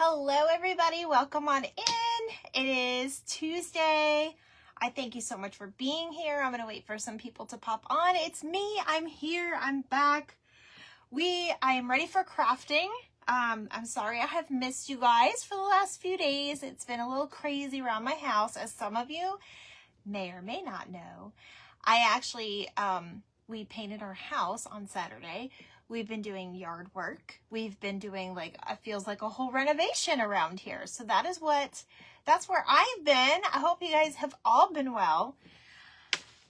Hello everybody, welcome on in. It is Tuesday. I thank you so much for being here. I'm gonna wait for some people to pop on. It's me, I'm here, I'm back. I am ready for crafting. I'm sorry I have missed you guys for the last few days. It's been a little crazy around my house, as some of you may or may not know. I actually, we painted our house on Saturday. We've been doing yard work. We've been doing it feels like a whole renovation around here. So that's where I've been. I hope you guys have all been well.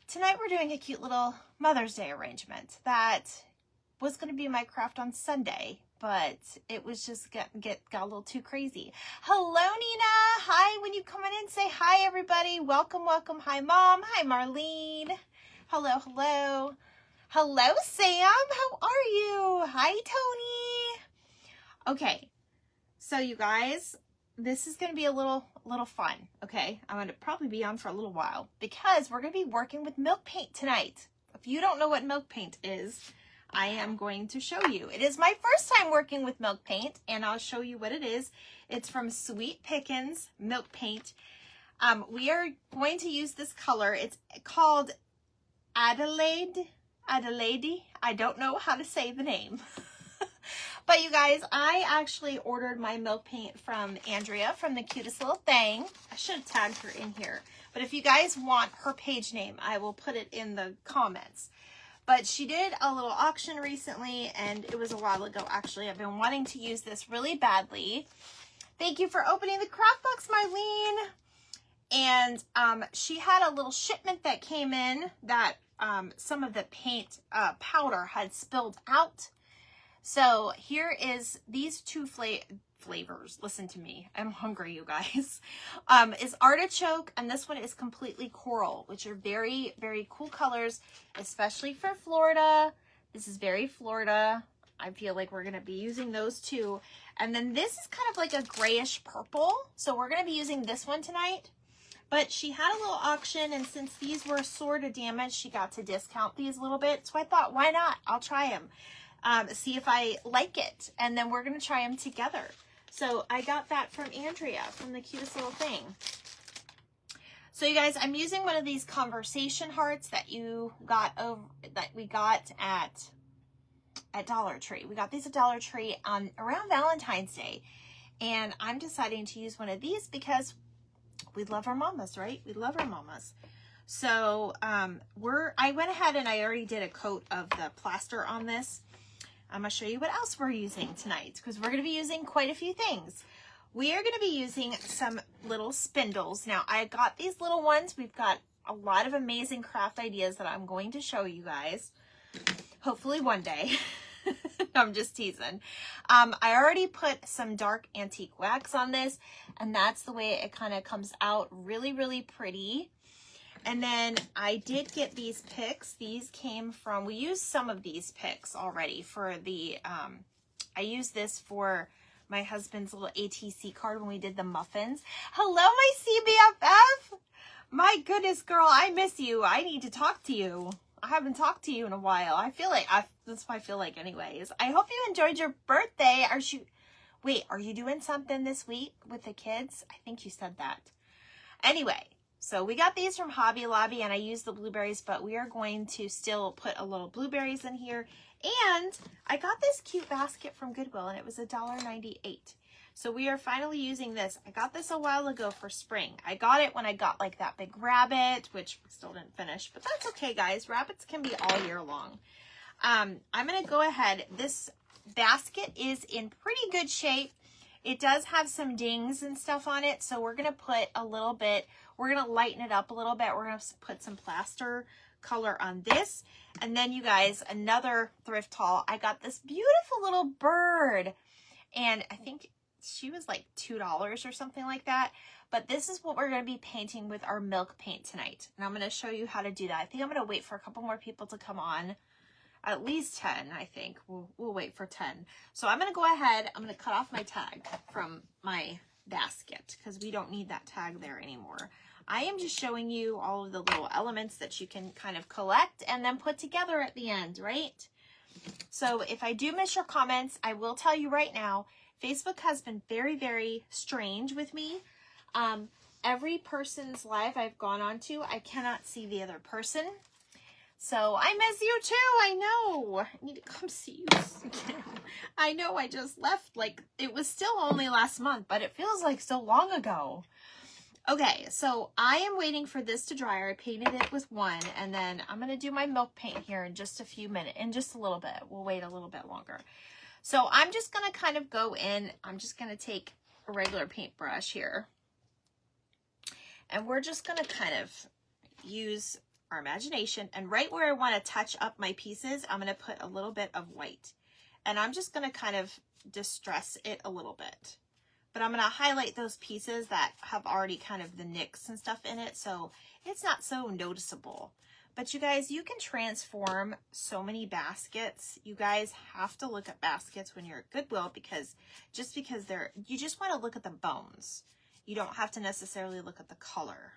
Tonight we're doing a cute little Mother's Day arrangement that was going to be my craft on Sunday, but it was just got a little too crazy. Hello, Nina. Hi, when you come in, say hi, everybody. Welcome, welcome. Hi, Mom. Hi, Marlene. Hello, hello. Hello, Sam. How are you? Hi, Tony. Okay, so you guys, this is going to be a little fun, okay? I'm going to probably be on for a little while because we're going to be working with milk paint tonight. If you don't know what milk paint is, I am going to show you. It is my first time working with milk paint, and I'll show you what it is. It's from Sweet Pickins Milk Paint. We are going to use this color. It's called Adelaide. I don't know how to say the name. But you guys, I actually ordered my milk paint from Andrea from The Cutest Little Thing. I should have tagged her in here. But if you guys want her page name, I will put it in the comments. But she did a little auction recently, and it was a while ago, actually. I've been wanting to use this really badly. Thank you for opening the craft box, Marlene. And she had a little shipment that came in that some of the paint powder had spilled out. So here is these two flavors. Listen to me. I'm hungry, you guys. Is artichoke, and this one is completely coral, which are very, very cool colors, especially for Florida. This is very Florida. I feel like we're going to be using those too. And then this is kind of like a grayish purple. So we're going to be using this one tonight. But she had a little auction, and since these were sort of damaged, she got to discount these a little bit. So I thought, why not? I'll try them. See if I like it. And then we're going to try them together. So I got that from Andrea from The Cutest Little Thing. So you guys, I'm using one of these conversation hearts that we got at Dollar Tree. We got these at Dollar Tree around Valentine's Day. And I'm deciding to use one of these because we love our mamas, right? We love our mamas. So I went ahead and I already did a coat of the plaster on this. I'm going to show you what else we're using tonight, because we're going to be using quite a few things. We are going to be using some little spindles. Now, I got these little ones. We've got a lot of amazing craft ideas that I'm going to show you guys. Hopefully one day. I'm just teasing. I already put some dark antique wax on this, and that's the way it kind of comes out. Really, really pretty. And then I did get these picks. These came from, we used some of these picks already for the, I used this for my husband's little ATC card when we did the muffins. Hello, my CBFF. My goodness, girl, I miss you. I need to talk to you. I haven't talked to you in a while. I feel like, that's what I feel like anyways. I hope you enjoyed your birthday. Are you doing something this week with the kids? I think you said that. Anyway, so we got these from Hobby Lobby, and I used the blueberries, but we are going to still put a little blueberries in here. And I got this cute basket from Goodwill, and it was $1.98. So we are finally using this. I got this a while ago for spring. I got it when I got like that big rabbit, which we still didn't finish, but that's okay, guys. Rabbits can be all year long. I'm going to go ahead. This basket is in pretty good shape. It does have some dings and stuff on it, so we're going to put a little bit, we're going to lighten it up a little bit. We're going to put some plaster color on this. And then you guys, another thrift haul. I got this beautiful little bird, and I think she was like $2 or something like that. But this is what we're going to be painting with our milk paint tonight. And I'm going to show you how to do that. I think I'm going to wait for a couple more people to come on. At least 10, I think. We'll wait for 10. So I'm going to go ahead. I'm going to cut off my tag from my basket because we don't need that tag there anymore. I am just showing you all of the little elements that you can kind of collect and then put together at the end, right? So if I do miss your comments, I will tell you right now, Facebook has been very, very strange with me. Every person's live I've gone on to, I cannot see the other person. So I miss you too. I know. I need to come see you again. I know I just left, like, it was still only last month, but it feels like so long ago. Okay, so I am waiting for this to dry. I painted it with one, and then I'm going to do my milk paint here in just a few minutes, in just a little bit. We'll wait a little bit longer. So I'm just going to kind of go in. I'm just going to take a regular paintbrush here. And we're just going to kind of use our imagination. And right where I want to touch up my pieces, I'm going to put a little bit of white. And I'm just going to kind of distress it a little bit. But I'm going to highlight those pieces that have already kind of the nicks and stuff in it, so it's not so noticeable. But you guys, you can transform so many baskets. You guys have to look at baskets when you're at Goodwill, because just because you just want to look at the bones. You don't have to necessarily look at the color.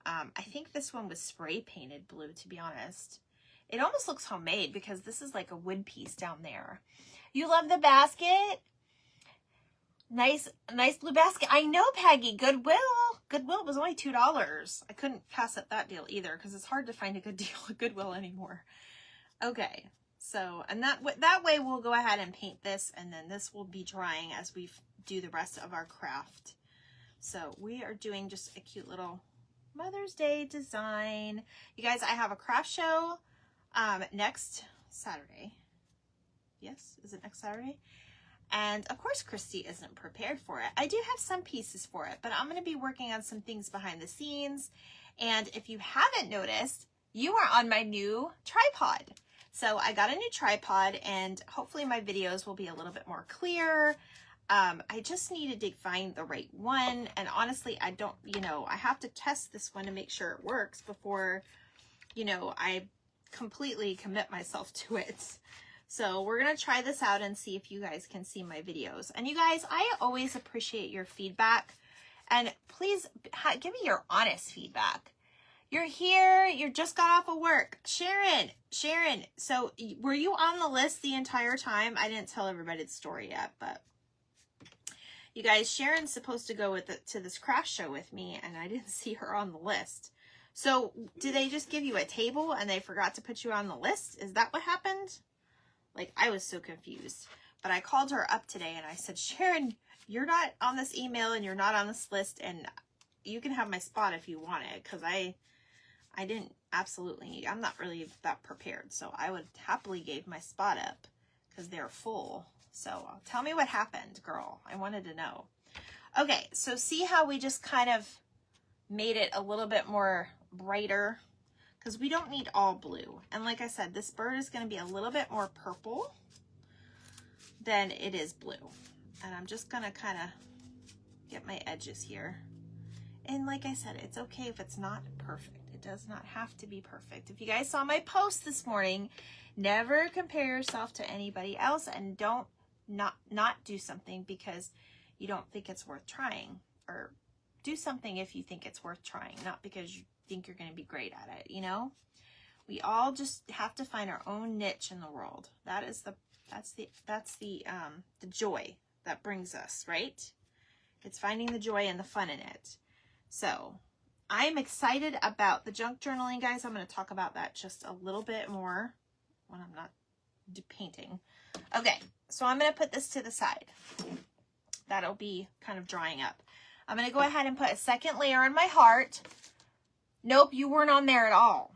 I think this one was spray painted blue, to be honest. It almost looks homemade because this is like a wood piece down there. You love the basket? Nice blue basket. I know, Peggy. Goodwill was only $2. I couldn't pass up that deal either because it's hard to find a good deal at Goodwill anymore. Okay, so, and that way we'll go ahead and paint this, and then this will be drying as we do the rest of our craft. So we are doing just a cute little Mother's Day design. You guys, I have a craft show next Saturday. Yes, is it next Saturday? And of course, Christy isn't prepared for it. I do have some pieces for it, but I'm going to be working on some things behind the scenes. And if you haven't noticed, you are on my new tripod. So I got a new tripod, and hopefully my videos will be a little bit more clear. I just needed to find the right one. And honestly, I don't, I have to test this one to make sure it works before, I completely commit myself to it. So we're going to try this out and see if you guys can see my videos. And you guys, I always appreciate your feedback. And please give me your honest feedback. You're here, you just got off of work. Sharon, so were you on the list the entire time? I didn't tell everybody the story yet, but you guys, Sharon's supposed to go to this craft show with me, and I didn't see her on the list. So did they just give you a table and they forgot to put you on the list? Is that what happened? Like, I was so confused. But I called her up today and I said, Sharon, you're not on this email and you're not on this list, and you can have my spot if you want it, because I didn't absolutely, I'm not really that prepared. So I would happily give my spot up because they're full. So tell me what happened, girl. I wanted to know. Okay, so see how we just kind of made it a little bit more brighter, because we don't need all blue. And like I said, this bird is going to be a little bit more purple than it is blue. And I'm just going to kind of get my edges here. And like I said, it's okay if it's not perfect. It does not have to be perfect. If you guys saw my post this morning, never compare yourself to anybody else, and don't not do something because you don't think it's worth trying, or do something if you think it's worth trying, not because you think you're going to be great at it. We all just have to find our own niche in the world. That's the joy that brings us, right? It's finding the joy and the fun in it. So I'm excited about the junk journaling, guys. I'm going to talk about that just a little bit more when I'm not painting. Okay, so I'm going to put this to the side. That'll be kind of drying up. I'm going to go ahead and put a second layer on my heart. Nope, you weren't on there at all.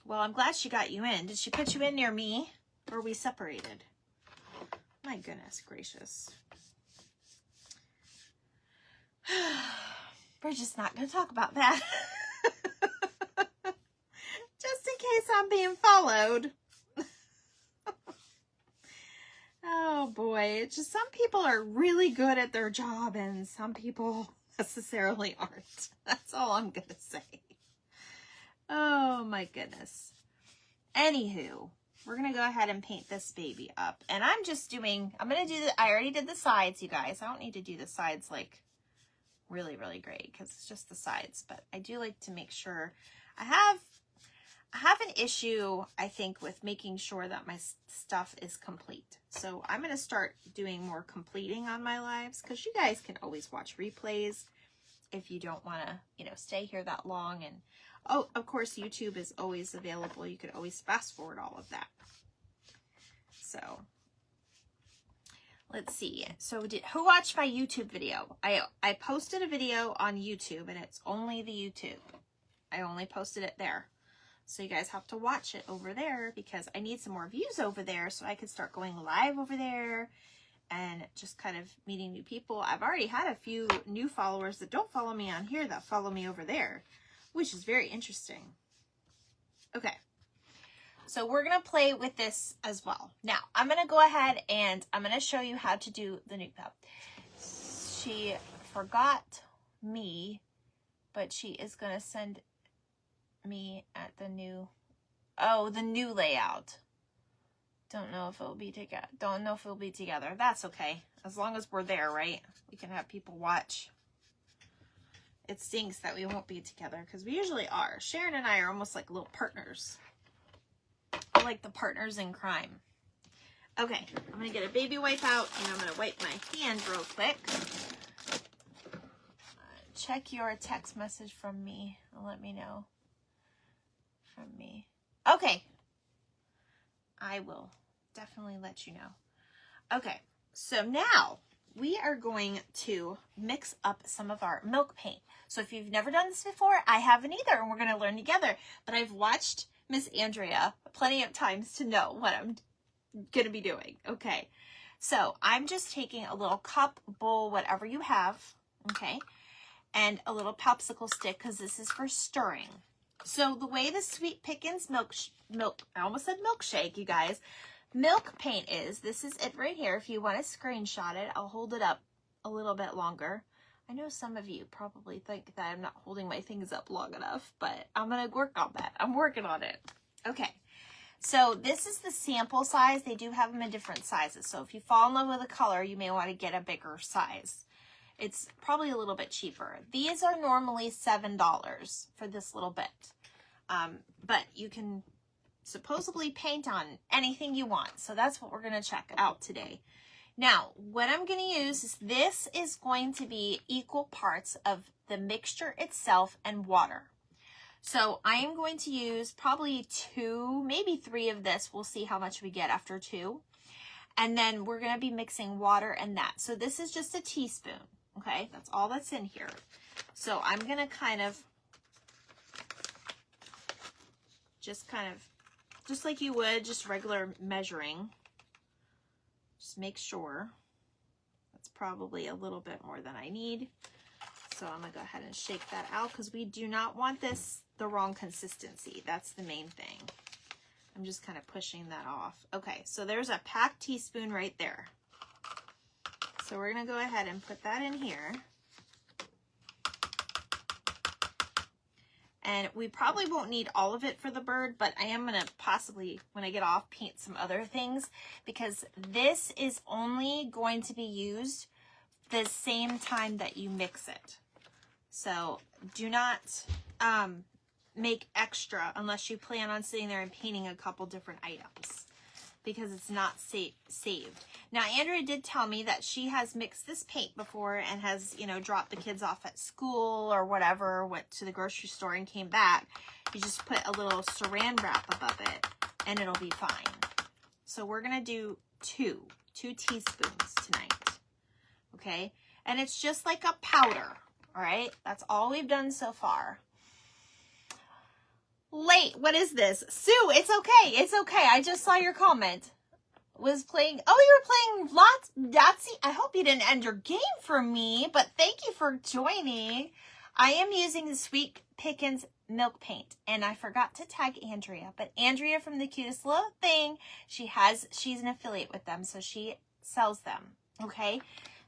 Well, I'm glad she got you in. Did she put you in near me, or are we separated? My goodness gracious. We're just not going to talk about that. Just in case I'm being followed. Oh boy, it's just some people are really good at their job and some people necessarily aren't. That's all I'm going to say. Oh my goodness. Anywho, we're going to go ahead and paint this baby up. And I'm going to do I already did the sides, you guys. I don't need to do the sides like really, really great because it's just the sides. But I do like to make sure I I have an issue, I think, with making sure that my stuff is complete. So I'm going to start doing more completing on my lives, because you guys can always watch replays if you don't want to, you know, stay here that long. And oh, of course, YouTube is always available. You could always fast forward all of that. So let's see. So who watched my YouTube video? I posted a video on YouTube, and it's only the YouTube. I only posted it there. So you guys have to watch it over there, because I need some more views over there so I can start going live over there and just kind of meeting new people. I've already had a few new followers that don't follow me on here that follow me over there, which is very interesting. Okay. So we're going to play with this as well. Now, I'm going to go ahead and I'm going to show you how to do the new cup. She forgot me, but she is going to send me at the new, the new layout. Don't know if it'll be together. Don't know if it'll be together. That's okay. As long as we're there, right? We can have people watch. It stinks that we won't be together, because we usually are. Sharon and I are almost like little partners. We're like the partners in crime. Okay, I'm going to get a baby wipe out, and I'm going to wipe my hand real quick. Check your text message from me and let me know. From me. Okay. I will definitely let you know. Okay, so now we are going to mix up some of our milk paint. So if you've never done this before, I haven't either, and we're going to learn together. But I've watched Miss Andrea plenty of times to know what I'm going to be doing. Okay, so I'm just taking a little cup, bowl, whatever you have, okay, and a little popsicle stick, because this is for stirring. So the way the Sweet Pickins I almost said milkshake, you guys, milk paint is, this is it right here. If you want to screenshot it, I'll hold it up a little bit longer. I know some of you probably think that I'm not holding my things up long enough, but I'm going to work on that. I'm working on it. Okay. So this is the sample size. They do have them in different sizes. So if you fall in love with a color, you may want to get a bigger size. It's probably a little bit cheaper. These are normally $7 for this little bit. But you can supposedly paint on anything you want. So that's what we're going to check out today. Now, what I'm going to use is, this is going to be equal parts of the mixture itself and water. So I am going to use probably 2, maybe 3 of this. We'll see how much we get after 2. And then we're going to be mixing water and that. So this is just a teaspoon. Okay, that's all that's in here. So I'm going to kind of, just like you would, just regular measuring. Just make sure. That's probably a little bit more than I need. So I'm going to go ahead and shake that out, because we do not want this the wrong consistency. That's the main thing. I'm just kind of pushing that off. Okay, so there's a packed teaspoon right there. So we're going to go ahead and put that in here. And we probably won't need all of it for the bird, but I am going to possibly, when I get off, paint some other things, because this is only going to be used the same time that you mix it. So do not make extra unless you plan on sitting there and painting a couple different items, because it's not saved. Now, Andrea did tell me that she has mixed this paint before and has, you know, dropped the kids off at school or whatever, went to the grocery store and came back. You just put a little saran wrap above it and it'll be fine. So we're going to do two teaspoons tonight. Okay. And it's just like a powder. All right. That's all we've done so far. Late. What is this? Sue, it's okay. It's okay. I just saw your comment. Was playing. Oh, you were playing lots. Yahtzee. I hope you didn't end your game for me, but thank you for joining. I am using the Sweet Pickins milk paint, and I forgot to tag Andrea, but Andrea from the Cutest Little Thing, she's an affiliate with them, so she sells them. Okay.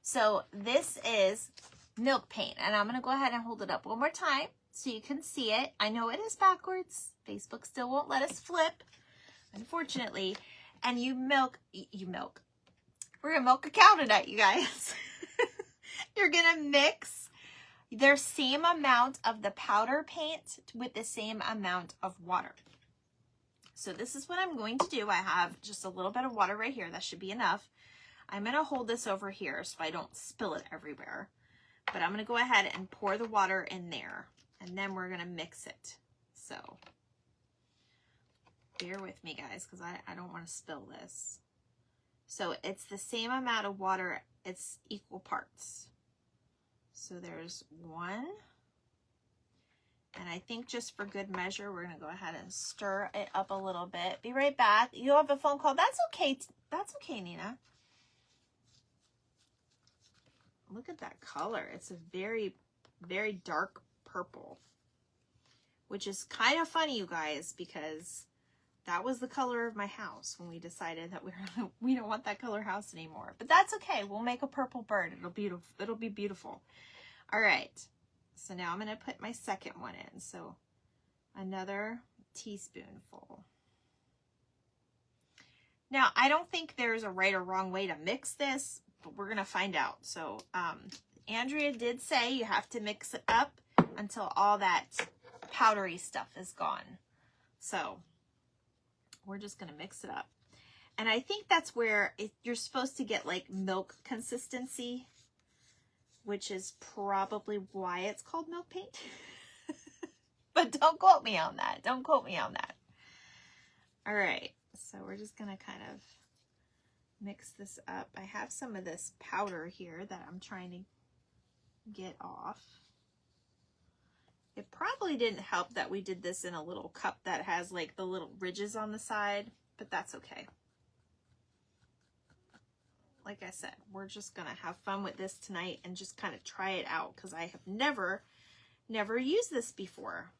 So this is milk paint, and I'm going to go ahead and hold it up one more time so you can see it. I know it is backwards. Facebook still won't let us flip, unfortunately. And you milk. We're going to milk a cow tonight, you guys. You're going to mix their same amount of the powder paint with the same amount of water. So this is what I'm going to do. I have just a little bit of water right here. That should be enough. I'm going to hold this over here so I don't spill it everywhere. But I'm going to go ahead and pour the water in there. And then we're going to mix it. So bear with me, guys, because I don't want to spill this. So it's the same amount of water. It's equal parts. So there's 1. And I think just for good measure, we're going to go ahead and stir it up a little bit. Be right back. You have a phone call. That's okay. That's okay, Nina. Look at that color. It's a very, very dark purple, which is kind of funny, you guys, because that was the color of my house when we decided that we don't want that color house anymore. But that's okay. We'll make a purple bird. It'll be beautiful. All right. So now I'm going to put my second one in. So another teaspoonful. Now, I don't think there's a right or wrong way to mix this, but we're going to find out. So Andrea did say you have to mix it up until all that powdery stuff is gone. So we're just going to mix it up. And I think that's where you're supposed to get like milk consistency, which is probably why it's called milk paint. But don't quote me on that. Don't quote me on that. All right. So we're just going to kind of mix this up. I have some of this powder here that I'm trying to get off. It probably didn't help that we did this in a little cup that has like the little ridges on the side, but that's okay. Like I said, we're just going to have fun with this tonight and just kind of try it out because I have never used this before.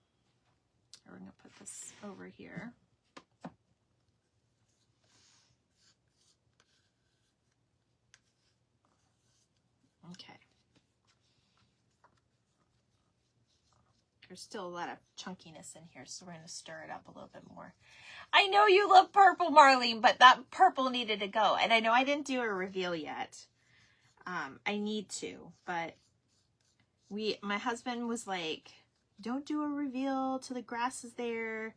We're going to put this over here. Okay. There's still a lot of chunkiness in here, so we're going to stir it up a little bit more. I know you love purple, Marlene, but that purple needed to go. And I know I didn't do a reveal yet. I need to, but my husband was like, don't do a reveal till the grass is there.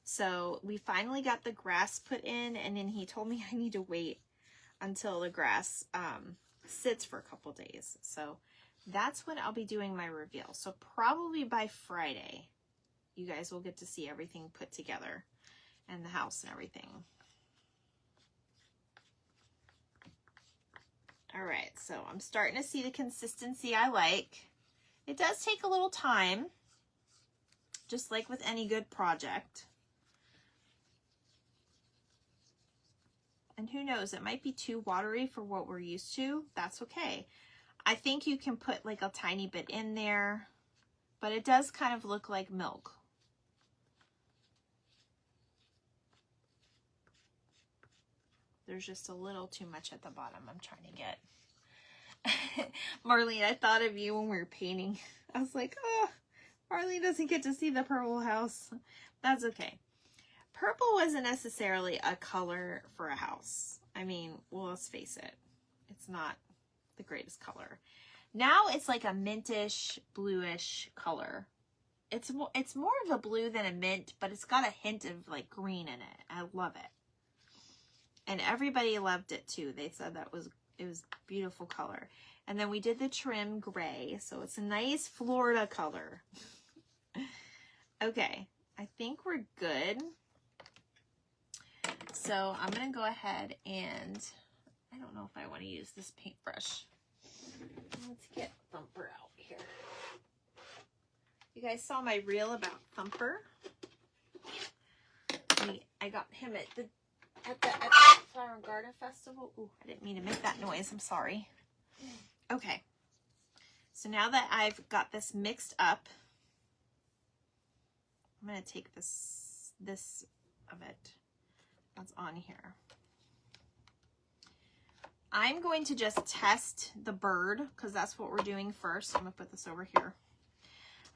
So we finally got the grass put in, and then he told me I need to wait until the grass sits for a couple days. So that's when I'll be doing my reveal. So probably by Friday, you guys will get to see everything put together and the house and everything. All right, so I'm starting to see the consistency I like. It does take a little time, just like with any good project. And who knows, it might be too watery for what we're used to. That's okay. I think you can put like a tiny bit in there, but it does kind of look like milk. There's just a little too much at the bottom I'm trying to get. Marlene, I thought of you when we were painting. I was like, oh, Marlene doesn't get to see the purple house. That's okay. Purple wasn't necessarily a color for a house. I mean, well, let's face it. It's not the greatest color. Now it's like a mintish, bluish color. It's more of a blue than a mint, but it's got a hint of like green in it. I love it. And everybody loved it too. They said it was beautiful color. And then we did the trim gray, so it's a nice Florida color. Okay, I think we're good. So I'm gonna go ahead and, I don't know if I want to use this paintbrush. Let's get Thumper out here. You guys saw my reel about Thumper. I got him at the Flower and Garden Festival. Ooh, I didn't mean to make that noise. I'm sorry. Okay. So now that I've got this mixed up, I'm going to take this of it that's on here. I'm going to just test the bird because that's what we're doing first. I'm going to put this over here.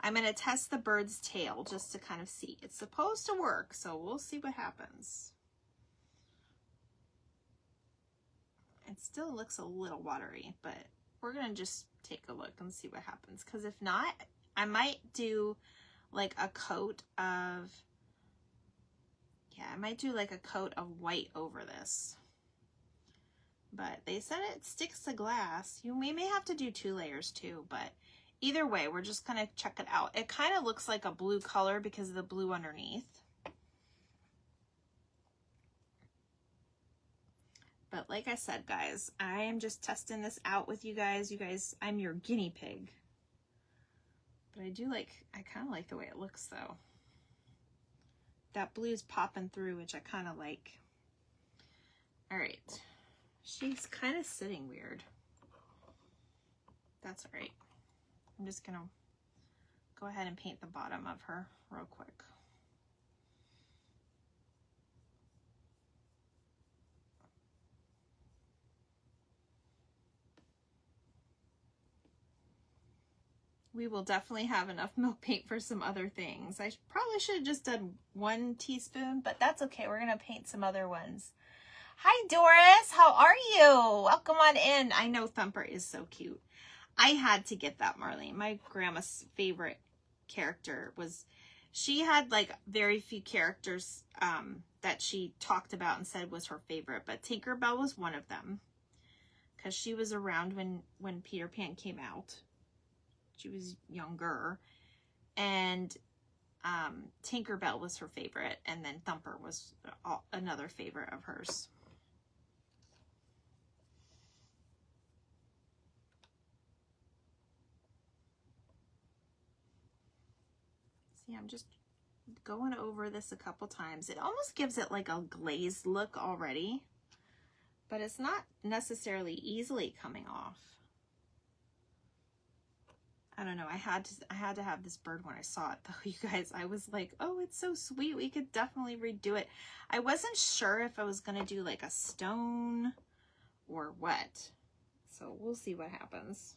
I'm going to test the bird's tail just to kind of see. It's supposed to work, so we'll see what happens. It still looks a little watery, but we're going to just take a look and see what happens. Because if not, I might do like a coat of, Yeah, I might do like a coat of white over this. But they said it sticks to glass. We may have to do 2 layers too, but either way, we're just gonna check it out. It kind of looks like a blue color because of the blue underneath. But like I said, guys, I am just testing this out with you guys. You guys, I'm your guinea pig. But I kind of like the way it looks though. That blue's popping through, which I kind of like. All right. She's kind of sitting weird. That's all right. I'm just gonna go ahead and paint the bottom of her real quick. We will definitely have enough milk paint for some other things. I probably should have just done 1 teaspoon, but that's okay. We're gonna paint some other ones. Hi, Doris. How are you? Welcome on in. I know Thumper is so cute. I had to get that, Marlene. My grandma's favorite character was, she had like very few characters that she talked about and said was her favorite, but Tinkerbell was one of them because she was around when Peter Pan came out. She was younger, and Tinkerbell was her favorite, and then Thumper was another favorite of hers. See, I'm just going over this a couple times. It almost gives it like a glazed look already, but it's not necessarily easily coming off. I don't know. I had to have this bird when I saw it though, you guys. I was like, oh, it's so sweet. We could definitely redo it. I wasn't sure if I was going to do like a stone or what. So we'll see what happens.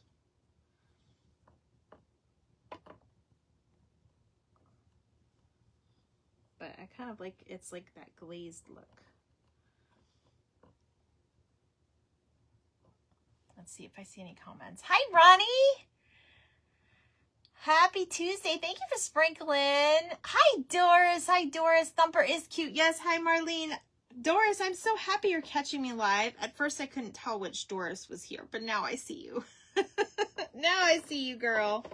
But I kind of like, it's like that glazed look. Let's see if I see any comments. Hi, Ronnie. Happy Tuesday. Thank you for sprinkling. Hi, Doris. Hi, Doris. Thumper is cute. Yes. Hi, Marlene. Doris, I'm so happy you're catching me live. At first, I couldn't tell which Doris was here, but now I see you. Now I see you, girl.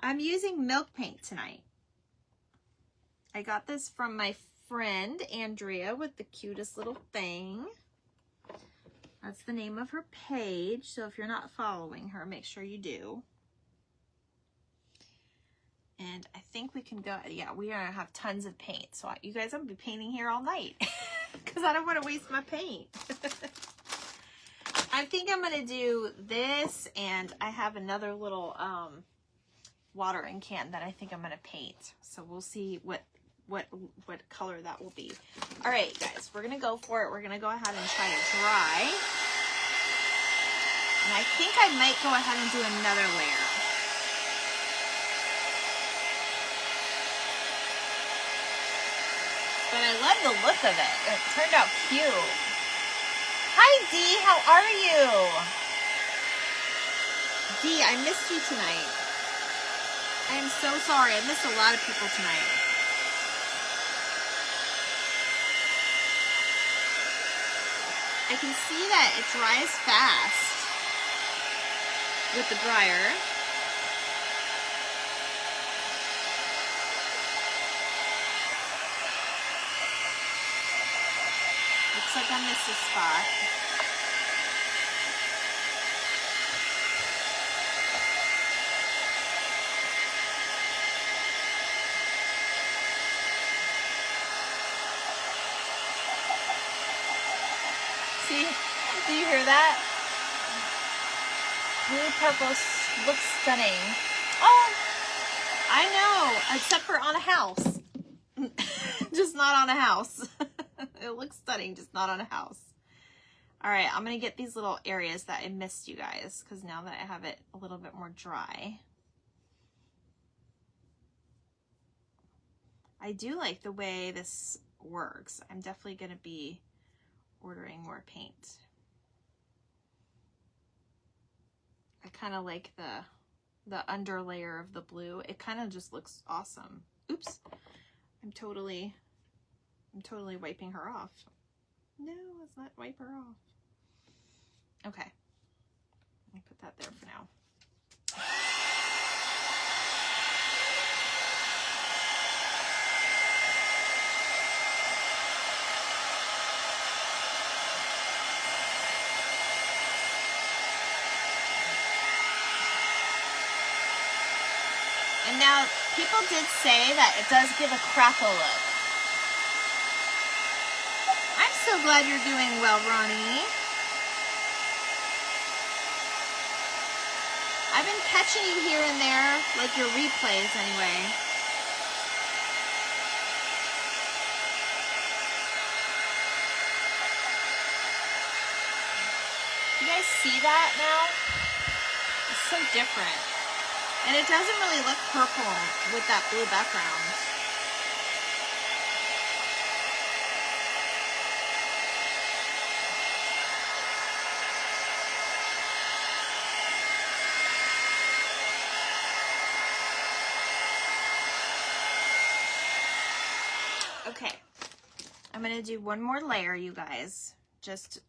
I'm using milk paint tonight. I got this from my friend, Andrea, with the cutest little thing. That's the name of her page. So if you're not following her, make sure you do. And I think we can go, yeah, we are going to have tons of paint. So you guys, I'm going to be painting here all night because I don't want to waste my paint. I think I'm going to do this, and I have another little watering can that I think I'm going to paint. So we'll see what color that will be. All right, guys, we're going to go for it. We're going to go ahead and try to dry. And I think I might go ahead and do another layer. But I love the look of it. It turned out cute. Hi, Dee. How are you? Dee, I missed you tonight. I am so sorry. I missed a lot of people tonight. I can see that it dries fast with the dryer. Looks like I missed a spot. See, do you hear that? Blue purple looks stunning. Oh, I know, except for on a house. Just not on a house. It looks stunning, just not on a house. All right, I'm going to get these little areas that I missed, you guys, because now that I have it a little bit more dry. I do like the way this works. I'm definitely going to be ordering more paint. I kind of like the under layer of the blue. It kind of just looks awesome. Oops. I'm totally I'm totally wiping her off. No, let's not wipe her off. Okay. I'll put that there for now. And now, people did say that it does give a crackle look. I'm so glad you're doing well, Ronnie. I've been catching you here and there, like your replays anyway. You guys see that now? It's so different. And it doesn't really look purple with that blue background. Okay, I'm gonna do one more layer, you guys, just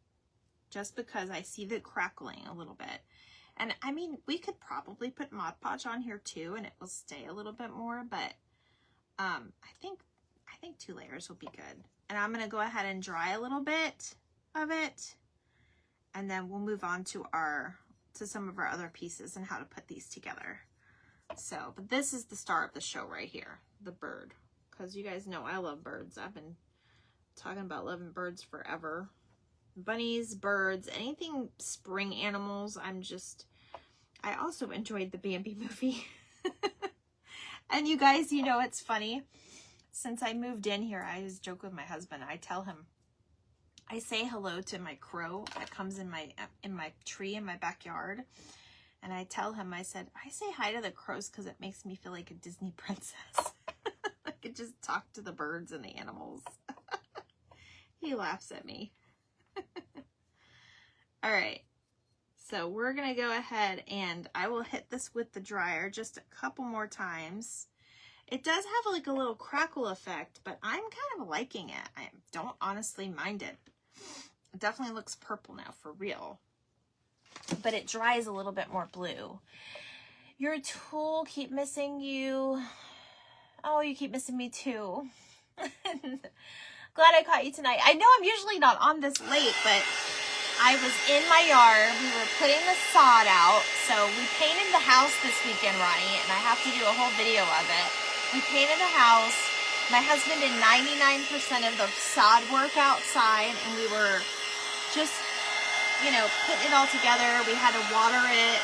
because I see the crackling a little bit. And I mean, we could probably put Mod Podge on here too, and it will stay a little bit more, but I think 2 layers will be good. And I'm gonna go ahead and dry a little bit of it, and then we'll move on to some of our other pieces and how to put these together. So, but this is the star of the show right here, the bird. Because you guys know I love birds. I've been talking about loving birds forever. Bunnies, birds, anything spring animals. I also enjoyed the Bambi movie. And you guys, you know, it's funny. Since I moved in here, I just joke with my husband. I tell him, I say hello to my crow that comes in my tree in my backyard. And I tell him, I said, I say hi to the crows because it makes me feel like a Disney princess. I could just talk to the birds and the animals. He laughs at me. All right, so we're gonna go ahead and I will hit this with the dryer just a couple more times. It does have like a little crackle effect, but I'm kind of liking it. I don't honestly mind it. It definitely looks purple now for real, but it dries a little bit more blue. Your tool, keep missing you. Oh, you keep missing me too. Glad I caught you tonight. I know I'm usually not on this late, but I was in my yard. We were putting the sod out. So we painted the house this weekend, Ronnie, and I have to do a whole video of it. We painted the house. My husband did 99% of the sod work outside, and we were just, you know, putting it all together. We had to water it.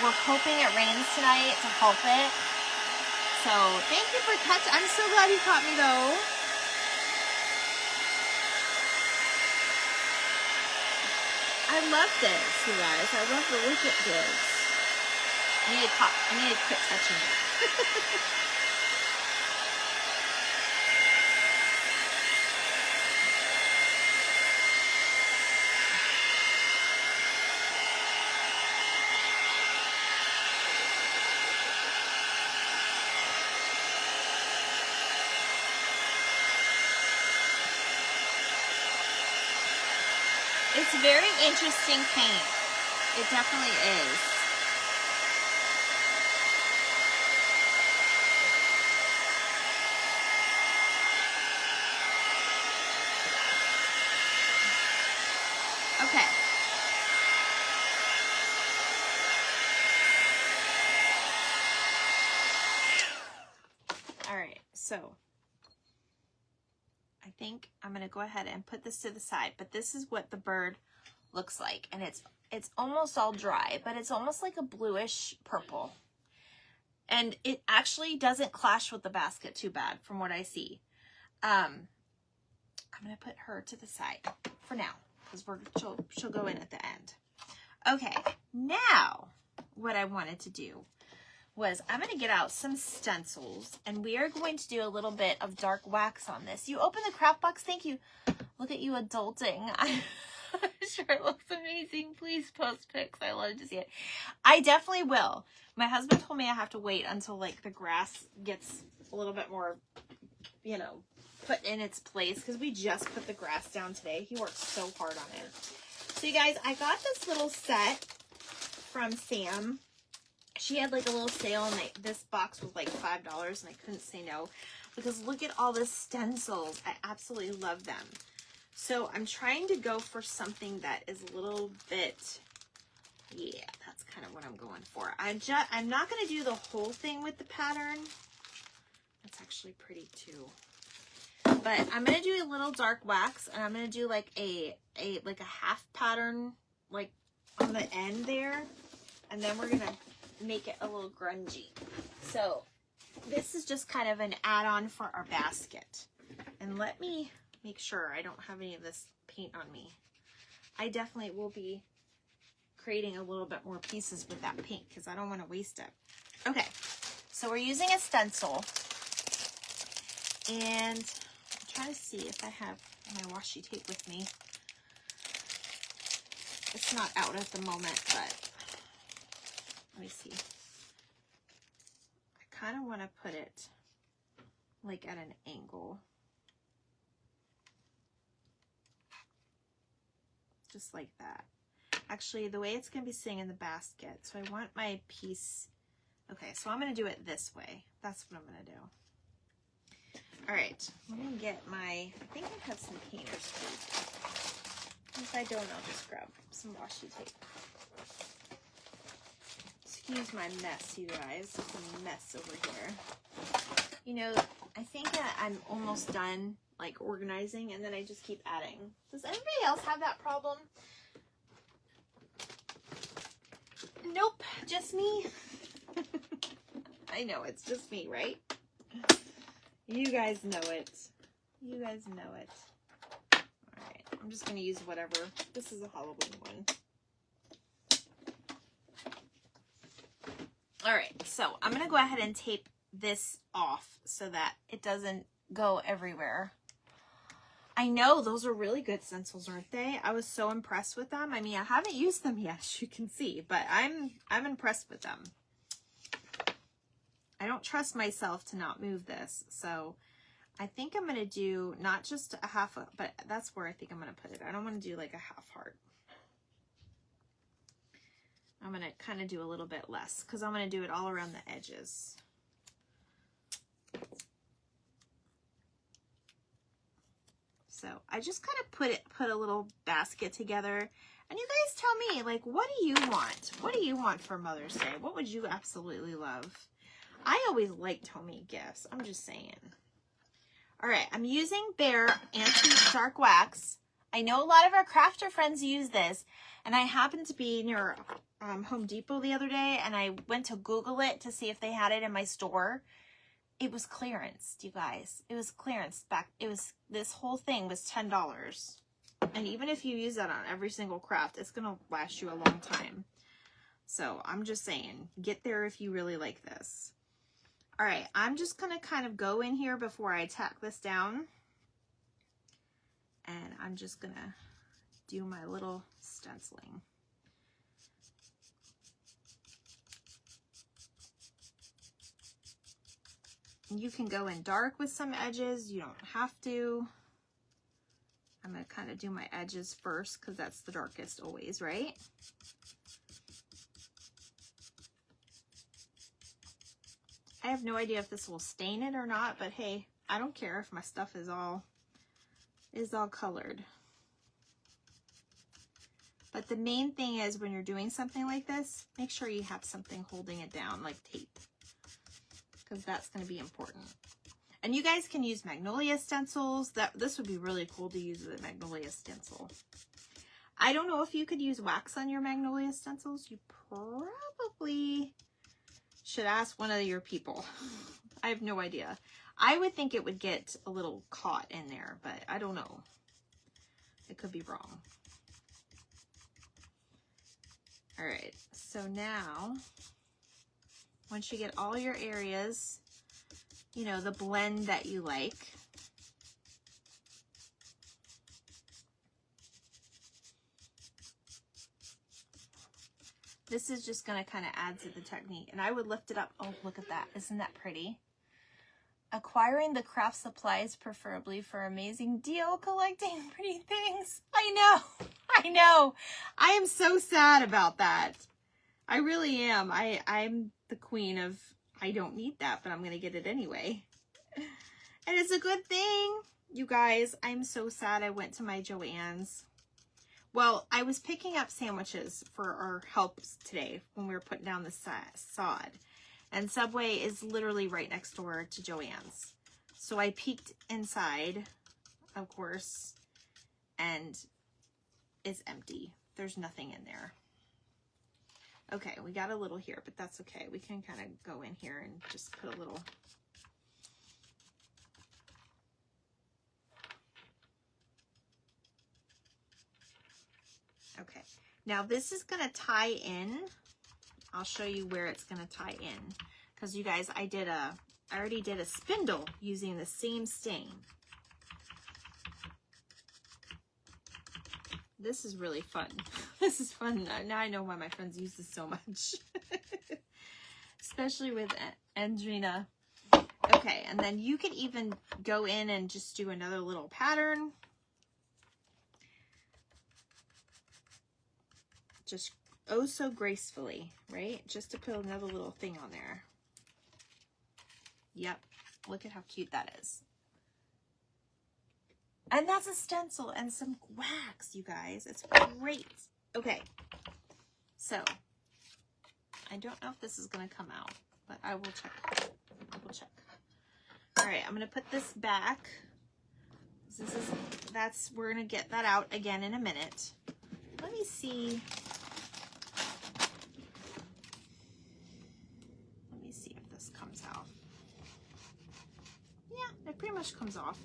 We're hoping it rains tonight to help it. So thank you for catching. I'm so glad you caught me though. I love this, you guys. I love the look it gives. I need to quit touching it. It's very interesting paint. It definitely is. Okay. All right, so I think I'm going to go ahead and put this to the side, but this is what the bird looks like. And it's almost all dry, but it's almost like a bluish purple. And it actually doesn't clash with the basket too bad from what I see. I'm going to put her to the side for now because she'll go in at the end. Okay, now what I wanted to do was I'm going to get out some stencils and we are going to do a little bit of dark wax on this. You open the craft box. Thank you. Look at you adulting. I'm sure it looks amazing. Please post pics. I love to see it. I definitely will. My husband told me I have to wait until like the grass gets a little bit more, you know, put in its place because we just put the grass down today. He worked so hard on it. So you guys, I got this little set from Sam. She had like a little sale and this box was like $5 and I couldn't say no because look at all the stencils. I absolutely love them. So I'm trying to go for something that is a little bit, yeah, that's kind of what I'm going for. I'm not going to do the whole thing with the pattern. That's actually pretty too. But I'm going to do a little dark wax and I'm going to do like a half pattern like on the end there. And then we're going to make it a little grungy. So this is just kind of an add-on for our basket. And let me make sure I don't have any of this paint on me. I definitely will be creating a little bit more pieces with that paint because I don't want to waste it. Okay, so we're using a stencil. And I'm trying to see if I have my washi tape with me. It's not out at the moment, but let me see. I kind of want to put it like at an angle. Just like that. Actually, the way it's going to be sitting in the basket. So I want my piece. Okay, so I'm going to do it this way. That's what I'm going to do. All right, let me get my, I think I have some painters tape. If I don't, I'll just grab some washi tape. Excuse my mess, you guys. It's a mess over here. You know, I think I'm almost done, like, organizing, and then I just keep adding. Does anybody else have that problem? Nope, just me. I know, it's just me, right? You guys know it. You guys know it. Alright, I'm just going to use whatever. This is a Halloween one. Alright, so I'm going to go ahead and tape this off so that it doesn't go everywhere. I know those are really good stencils, aren't they? I was so impressed with them. I mean, I haven't used them yet, as you can see, but I'm impressed with them. I don't trust myself to not move this, so I think I'm going to do not just a half, but that's where I think I'm going to put it. I don't want to do like a half heart. I'm going to kind of do a little bit less because I'm going to do it all around the edges. So I just kind of put a little basket together, and you guys tell me, like, what do you want? What do you want for Mother's Day? What would you absolutely love? I always liked homemade gifts. I'm just saying. All right, I'm using Bear Antique Dark Wax. I know a lot of our crafter friends use this, and I happened to be near Home Depot the other day, and I went to Google it to see if they had it in my store. It was clearance, you guys. It was clearance back. This whole thing was $10. And even if you use that on every single craft, it's going to last you a long time. So I'm just saying, get there if you really like this. All right, I'm just going to kind of go in here before I tack this down. And I'm just going to do my little stenciling. You can go in dark with some edges. You don't have to. I'm going to kind of do my edges first because that's the darkest always, right? I have no idea if this will stain it or not, but hey, I don't care if my stuff is all colored. But the main thing is when you're doing something like this, make sure you have something holding it down, like tape, because that's going to be important. And you guys can use magnolia stencils. This would be really cool to use with a magnolia stencil. I don't know if you could use wax on your magnolia stencils. You probably should ask one of your people. I have no idea. I would think it would get a little caught in there, but I don't know. It could be wrong. All right, so now, once you get all your areas, you know, the blend that you like, this is just going to kind of add to the technique. And I would lift it up. Oh, look at that. Isn't that pretty? Acquiring the craft supplies, preferably for amazing deal, collecting pretty things. I know, I know. I am so sad about that. I really am. I'm the queen of, I don't need that, but I'm going to get it anyway. And it's a good thing. You guys, I'm so sad I went to my Joann's. Well, I was picking up sandwiches for our helps today when we were putting down the sod. And Subway is literally right next door to Joann's. So I peeked inside, of course, and it's empty. There's nothing in there. Okay, we got a little here, but that's okay. We can kind of go in here and just put a little. Okay, now this is going to tie in. I'll show you where it's going to tie in. Because you guys, I already did a spindle using the same stain. This is really fun. This is fun. Now I know why my friends use this so much. Especially with Andrina. Okay, and then you could even go in and just do another little pattern. Just oh so gracefully, right? Just to put another little thing on there. Yep, look at how cute that is. And that's a stencil and some wax, you guys. It's great. Okay, so I don't know if this is going to come out, but I will check. I will check. All right, I'm going to put this back. We're going to get that out again in a minute. Let me see. Let me see if this comes out. Yeah, it pretty much comes off.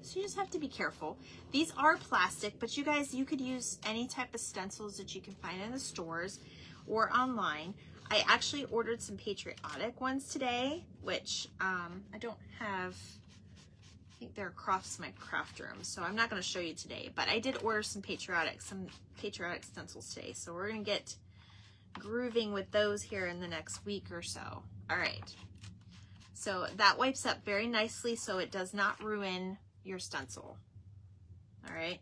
So you just have to be careful. These are plastic, but you guys, you could use any type of stencils that you can find in the stores or online. I actually ordered some patriotic ones today, which I don't have. I think they're across my craft room, so I'm not going to show you today. But I did order some patriotic stencils today, so we're going to get grooving with those here in the next week or so. All right. So that wipes up very nicely, so it does not ruin your stencil. All right.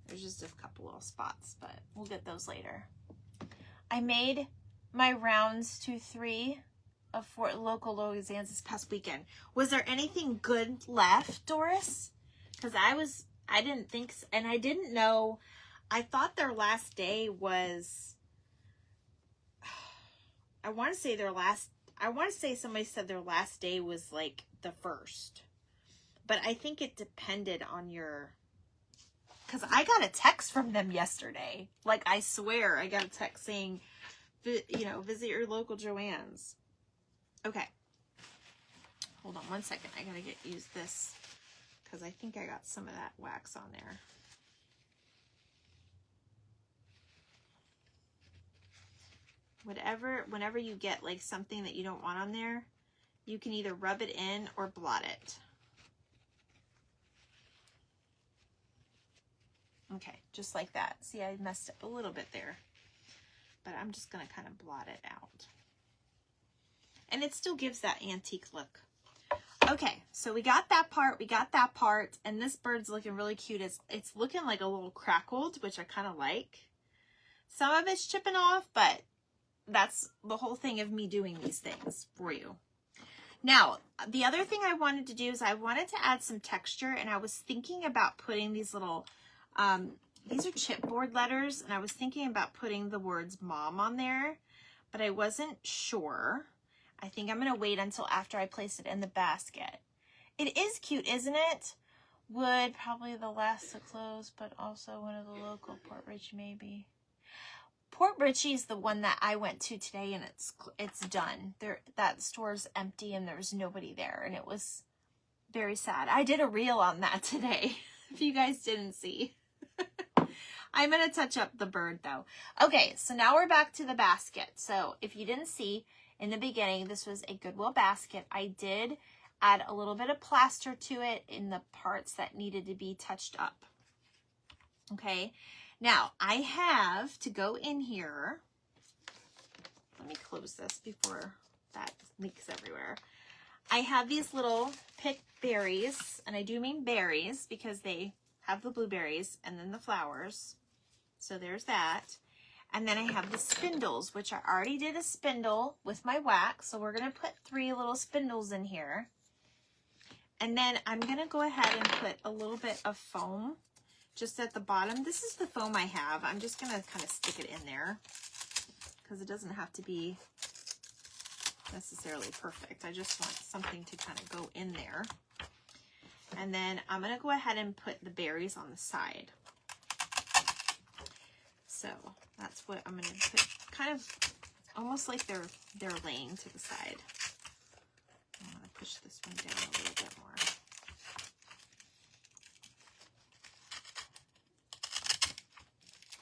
There's just a couple little spots, but we'll get those later. I made my rounds to 3 of Fort Local Louisiana this past weekend. Was there anything good left, Doris? Because I didn't think, and I didn't know. I thought their last day was, I want to say somebody said their last day was like the 1st. But I think it depended on your, because I got a text from them yesterday. Like, I swear I got a text saying, you know, visit your local Joann's. Okay. Hold on one second. I gotta use this because I think I got some of that wax on there. Whenever you get like something that you don't want on there, you can either rub it in or blot it. Okay, just like that. See, I messed up a little bit there, but I'm just gonna kind of blot it out. And it still gives that antique look. Okay, so we got that part, and this bird's looking really cute. It's looking like a little crackled, which I kind of like. Some of it's chipping off, but that's the whole thing of me doing these things for you. Now, the other thing I wanted to do is I wanted to add some texture, and I was thinking about putting these little, these are chipboard letters, and I was thinking about putting the words mom on there, but I wasn't sure. I think I'm going to wait until after I place it in the basket. It is cute, isn't it? Wood, probably the last to close, but also one of the local. Port Richey, maybe. Port Richey is the one that I went to today, and it's done. That store's empty, and there's nobody there, and it was very sad. I did a reel on that today, if you guys didn't see. I'm going to touch up the bird, though. Okay, so now we're back to the basket. So if you didn't see, in the beginning, this was a Goodwill basket. I did add a little bit of plaster to it in the parts that needed to be touched up. Okay, now I have to go in here. Let me close this before that leaks everywhere. I have these little picked berries, and I do mean berries because they have the blueberries and then the flowers. So there's that. And then I have the spindles, which I already did a spindle with my wax. So we're going to put 3 little spindles in here. And then I'm going to go ahead and put a little bit of foam just at the bottom. This is the foam I have. I'm just going to kind of stick it in there because it doesn't have to be necessarily perfect. I just want something to kind of go in there. And then I'm going to go ahead and put the berries on the side. So that's what I'm going to put, kind of almost like they're laying to the side. I'm going to push this one down a little bit more.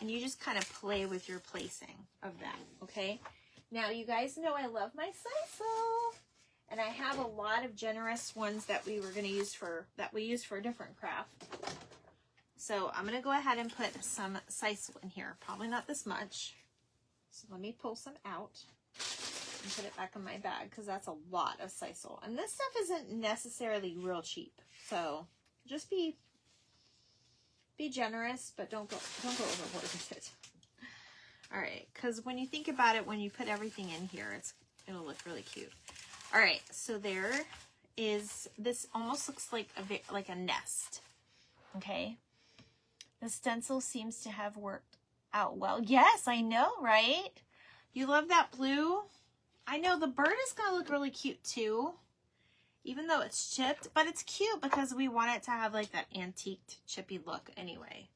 And you just kind of play with your placing of that, okay? Now, you guys know I love my sisal, and I have a lot of generous ones that we were going to use for, that we use for a different craft. So I'm going to go ahead and put some sisal in here. Probably not this much. So let me pull some out and put it back in my bag because that's a lot of sisal. And this stuff isn't necessarily real cheap. So just be generous, but don't go overboard with it. All right, because when you think about it, when you put everything in here, it'll look really cute. All right, so there is, this almost looks like a nest. Okay, the stencil seems to have worked out well. Yes, I know, right? You love that blue? I know the bird is gonna look really cute too, even though it's chipped, but it's cute because we want it to have like that antiqued chippy look anyway.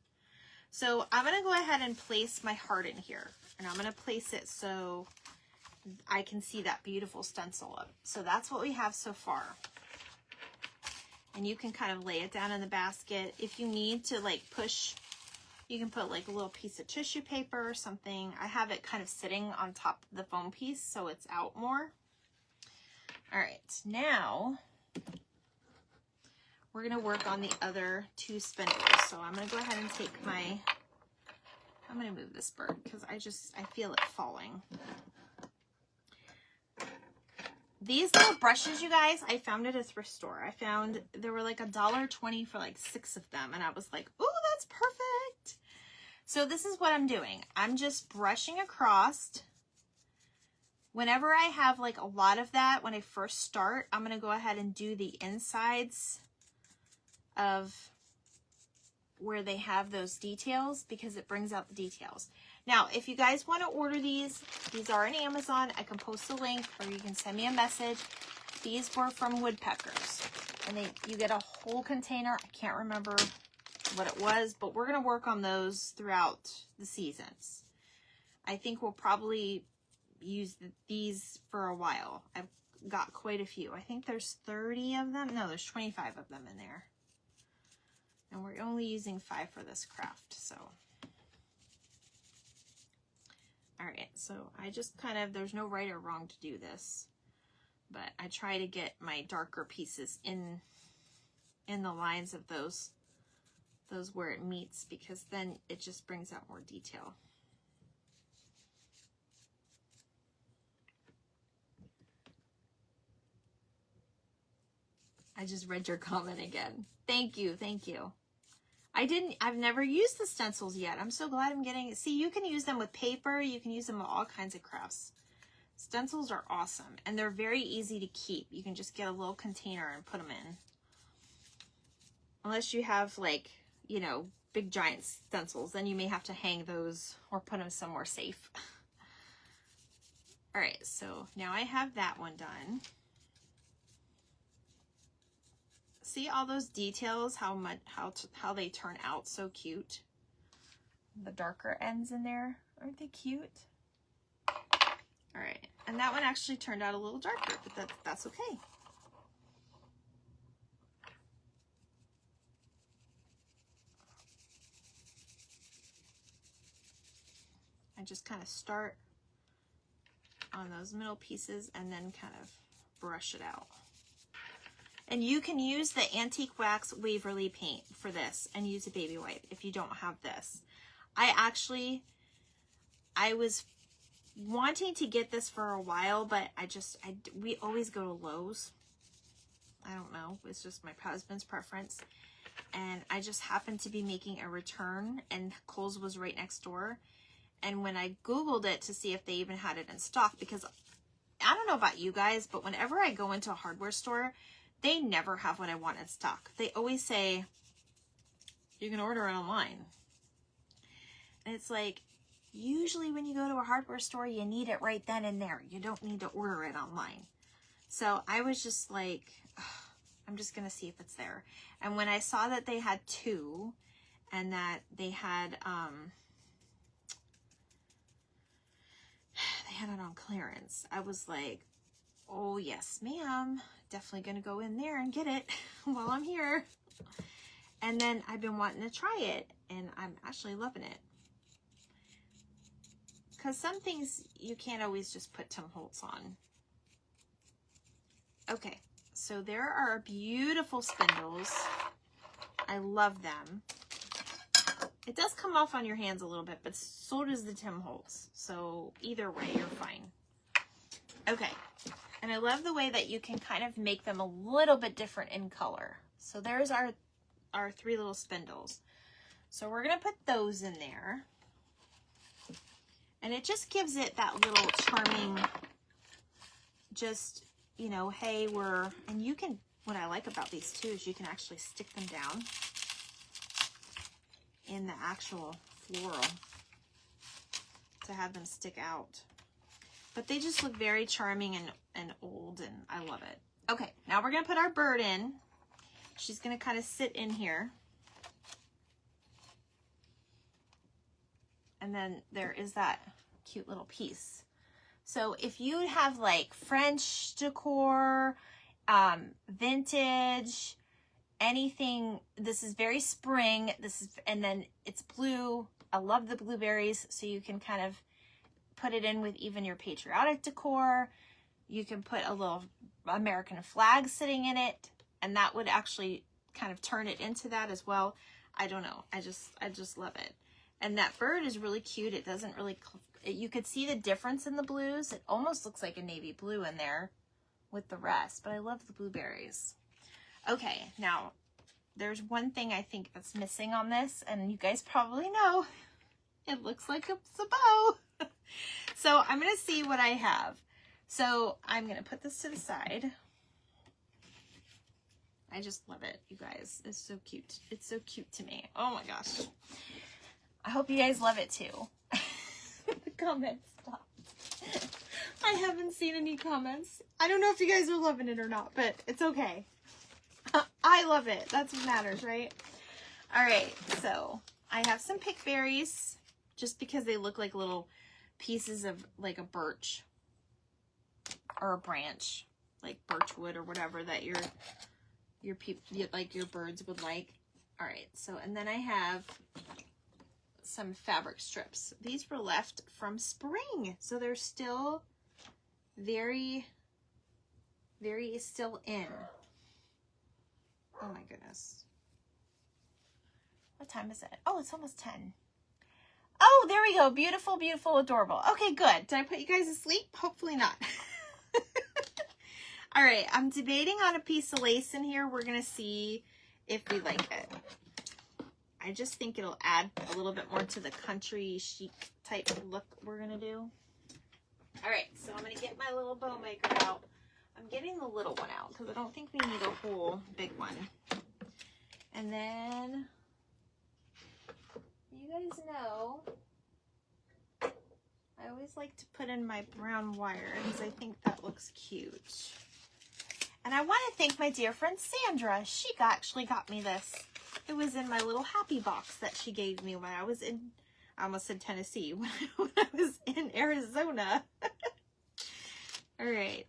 So I'm going to go ahead and place my heart in here, and I'm going to place it so I can see that beautiful stencil up. So that's what we have so far. And you can kind of lay it down in the basket. If you need to like push, you can put like a little piece of tissue paper or something. I have it kind of sitting on top of the foam piece so it's out more. All right, now we're going to work on the other 2 spindles. So I'm going to go ahead and take I'm going to move this bird because I feel it falling. These little brushes, you guys, I found at a thrift store. I found there were like $1.20 for like 6 of them. And I was like, ooh, that's perfect. So this is what I'm doing. I'm just brushing across. Whenever I have like a lot of that, when I first start, I'm going to go ahead and do the insides of where they have those details because it brings out the details. Now, if you guys want to order these are on Amazon. I can post a link or you can send me a message. These were from Woodpeckers, and you get a whole container. I can't remember what it was, but we're going to work on those throughout the seasons. I think we'll probably use these for a while. I've got quite a few. I think there's 30 of them. No, there's 25 of them in there. And we're only using 5 for this craft, so. All right, so I just kind of, there's no right or wrong to do this, but I try to get my darker pieces in the lines of those where it meets, because then it just brings out more detail. I just read your comment again. Thank you, thank you. I've never used the stencils yet. I'm so glad I'm getting it. See, you can use them with paper. You can use them with all kinds of crafts. Stencils are awesome, and they're very easy to keep. You can just get a little container and put them in. Unless you have, like, you know, big giant stencils, then you may have to hang those or put them somewhere safe. All right, so now I have that one done. See all those details, how they turn out so cute. The darker ends in there, aren't they cute? All right, and that one actually turned out a little darker, but that's okay. I just kind of start on those middle pieces and then kind of brush it out. And you can use the Antique Wax Waverly paint for this and use a baby wipe if you don't have this. I was wanting to get this for a while, but we always go to Lowe's. I don't know. It's just my husband's preference. And I just happened to be making a return, and Kohl's was right next door. And when I Googled it to see if they even had it in stock, because I don't know about you guys, but whenever I go into a hardware store, they never have what I want in stock. They always say, you can order it online. And it's like, usually when you go to a hardware store, you need it right then and there. You don't need to order it online. So I was just like, ugh, I'm just going to see if it's there. And when I saw that they had 2 and that they had it on clearance, I was like, oh yes, ma'am, definitely going to go in there and get it while I'm here. And then I've been wanting to try it, and I'm actually loving it. Because some things you can't always just put Tim Holtz on. Okay, so there are beautiful spindles. I love them. It does come off on your hands a little bit, but so does the Tim Holtz. So either way, you're fine. Okay, and I love the way that you can kind of make them a little bit different in color. So there's our 3 little spindles. So we're gonna put those in there. And it just gives it that little charming, just, you know, hey, and you can, what I like about these too is you can actually stick them down in the actual floral to have them stick out. But they just look very charming and old, and I love it. Okay, now we're gonna put our bird in. She's gonna kind of sit in here. And then there is that cute little piece. So if you have like French decor, vintage, anything, this is very spring. And then it's blue. I love the blueberries. So you can kind of put it in with even your patriotic decor. You can put a little American flag sitting in it, and that would actually kind of turn it into that as well. I don't know. I just love it. And that bird is really cute. It doesn't really, you could see the difference in the blues. It almost looks like a navy blue in there with the rest, but I love the blueberries. Okay, now there's one thing I think that's missing on this, and you guys probably know. It looks like it's a bow. So I'm going to see what I have. So I'm going to put this to the side. I just love it, you guys. It's so cute. It's so cute to me. Oh my gosh. I hope you guys love it too. The comments stopped. I haven't seen any comments. I don't know if you guys are loving it or not, but it's okay. I love it. That's what matters, right? All right, so I have some pickberries just because they look like little pieces of like a birch or a branch, like birch wood or whatever that your birds would like. All right, so and then I have some fabric strips. These were left from spring, so they're still very still in. Oh my goodness. What time is it? Oh, it's almost 10. Oh, there we go. Beautiful, beautiful, adorable. Okay, good. Did I put you guys to sleep? Hopefully not. All right, I'm debating on a piece of lace in here. We're going to see if we like it. I just think it'll add a little bit more to the country chic type look we're going to do. All right, so I'm going to get my little bow maker out. I'm getting the little one out because I don't think we need a whole big one. And then, you guys know, I always like to put in my brown wire because I think that looks cute. And I want to thank my dear friend Sandra. She actually got me this. It was in my little happy box that she gave me when I was in, I almost said Tennessee, when I was in Arizona. All right.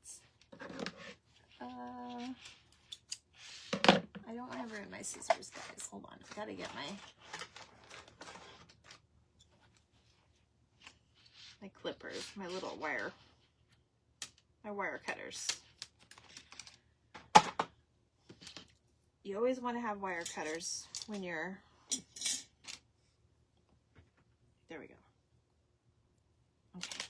I don't have room in my scissors, guys. Hold on. I gotta get my clippers, my little wire cutters. You always want to have wire cutters when you're, there we go. Okay.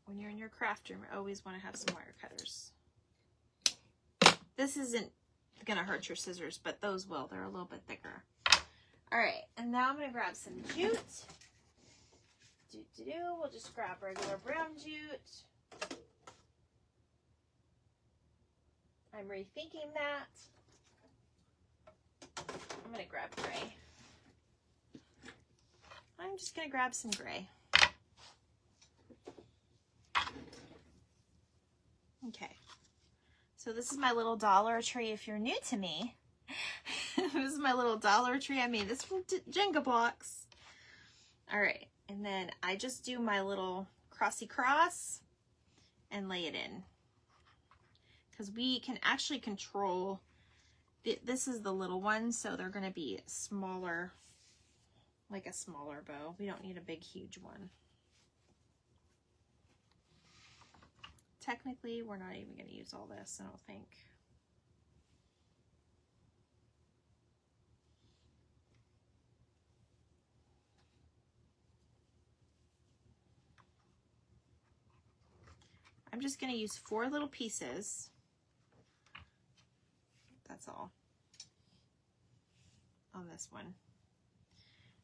When you're in your your craft room, you always want to have some wire cutters. This isn't gonna hurt your scissors, but those will. They're a little bit thicker. All right, and now I'm gonna grab some jute. We'll just grab regular brown jute. I'm rethinking that. I'm gonna grab gray. I'm just gonna grab some gray. Okay. So this is my little Dollar Tree. If you're new to me, this is my little Dollar Tree. I made this from Jenga blocks. All right, and then I just do my little crossy cross and lay it in, because we can actually control. This is the little one, so they're going to be smaller, like a smaller bow. We don't need a big, huge one. Technically, we're not even going to use all this, I don't think. I'm just going to use 4 little pieces. That's all on this one.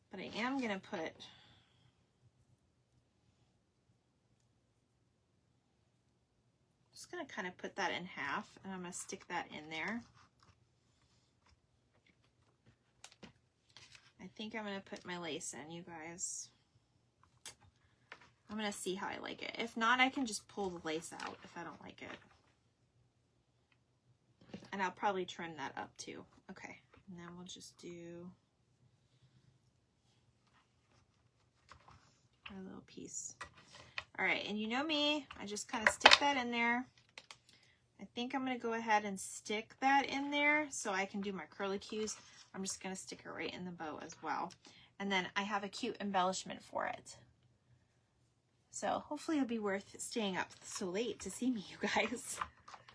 But I am going to put just going to kind of put that in half, and I'm going to stick that in there. I think I'm going to put my lace in, you guys. I'm going to see how I like it. If not, I can just pull the lace out if I don't like it. And I'll probably trim that up too. Okay, and then we'll just do our little piece. All right, and you know me, I just kind of stick that in there. I think I'm going to go ahead and stick that in there so I can do my curlicues. I'm just going to stick it right in the bow as well. And then I have a cute embellishment for it. So hopefully it'll be worth staying up so late to see me, you guys.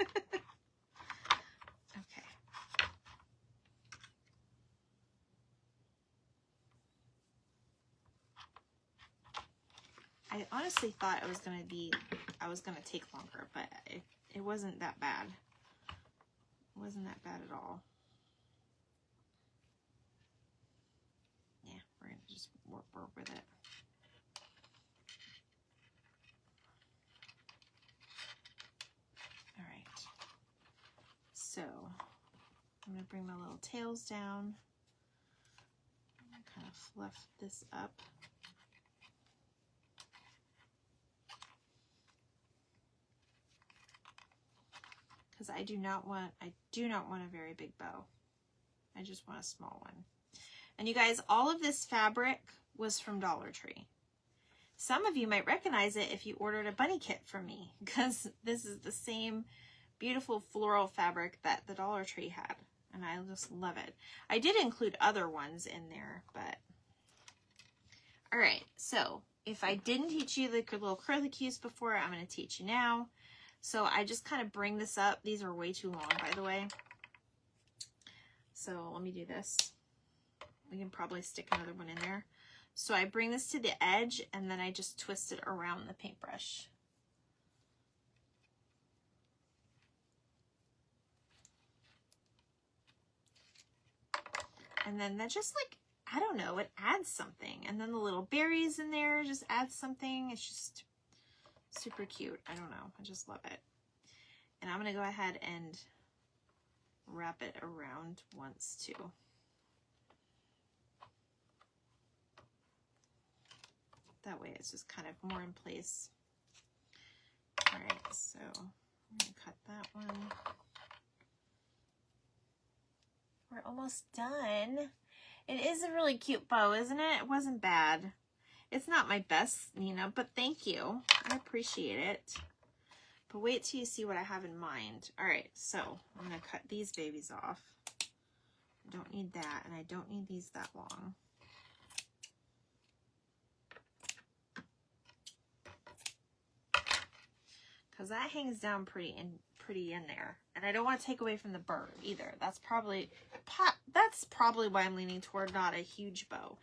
Okay. I honestly thought I was going to take longer, but it wasn't that bad. It wasn't that bad at all. Yeah, we're going to just work with it. All right. So I'm going to bring my little tails down. I'm going to kind of fluff this up. Because I do not want a very big bow. I just want a small one. And you guys, all of this fabric was from Dollar Tree. Some of you might recognize it if you ordered a bunny kit from me, because this is the same beautiful floral fabric that the Dollar Tree had, and I just love it. I did include other ones in there, but all right. So if I didn't teach you the little curlicues before, I'm going to teach you now. So I just kind of bring this up. These are way too long, by the way. So let me do this. We can probably stick another one in there. So I bring this to the edge, and then I just twist it around the paintbrush. And then that just, like, I don't know, it adds something. And then the little berries in there just adds something. It's just super cute. I don't know. I just love it. And I'm going to go ahead and wrap it around once too. That way it's just kind of more in place. All right, so I'm going to cut that one. We're almost done. It is a really cute bow, isn't it? It wasn't bad. It's not my best, Nina, but thank you. I appreciate it. But wait till you see what I have in mind. All right, so I'm going to cut these babies off. I don't need that, and I don't need these that long. Because that hangs down pretty in there. And I don't want to take away from the bird either. That's probably why I'm leaning toward not a huge bow.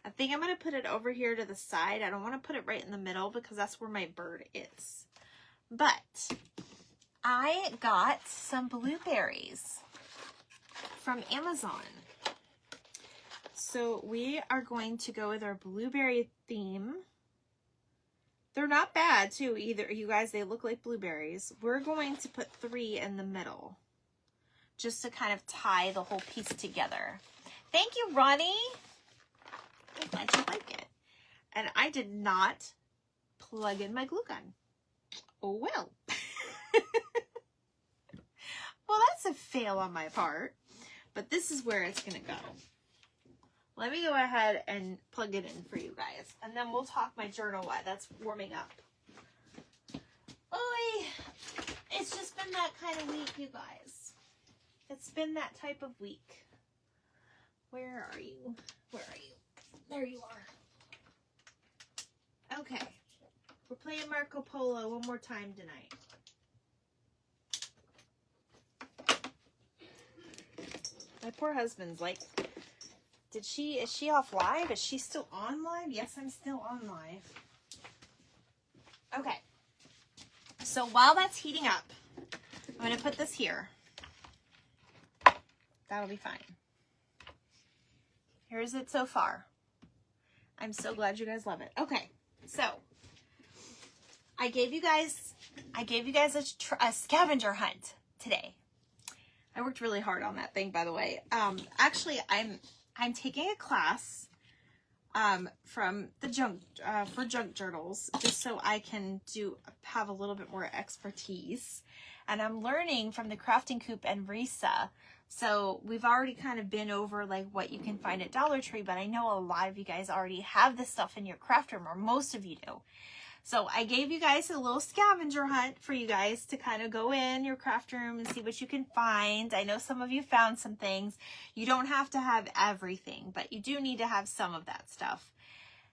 I think I'm going to put it over here to the side. I don't want to put it right in the middle because that's where my bird is. But I got some blueberries from Amazon. So we are going to go with our blueberry theme. They're not bad too either, you guys. They look like blueberries. We're going to put 3 in the middle just to kind of tie the whole piece together. Thank you, Ronnie. I'm glad you like it. And I did not plug in my glue gun. Oh well. Well, that's a fail on my part, but this is where it's gonna go. Let me go ahead and plug it in for you guys, and then we'll talk my journal while that's warming up. Oy, it's just been that kind of week, you guys. It's been that type of week. Where are you? Where are you? There you are. Okay. We're playing Marco Polo one more time tonight. My poor husband's like, is she off live? Is she still on live? Yes, I'm still on live. Okay. So while that's heating up, I'm going to put this here. That'll be fine. Here's it so far. I'm so glad you guys love it. Okay. So I gave you guys a scavenger hunt today. I worked really hard on that thing, by the way. Actually, I'm taking a class from the for junk journals, just so I can have a little bit more expertise. And I'm learning from the Crafting Coop and Risa. So we've already kind of been over like what you can find at Dollar Tree, but I know a lot of you guys already have this stuff in your craft room, or most of you do. So I gave you guys a little scavenger hunt for you guys to kind of go in your craft room and see what you can find. I know some of you found some things. You don't have to have everything, but you do need to have some of that stuff.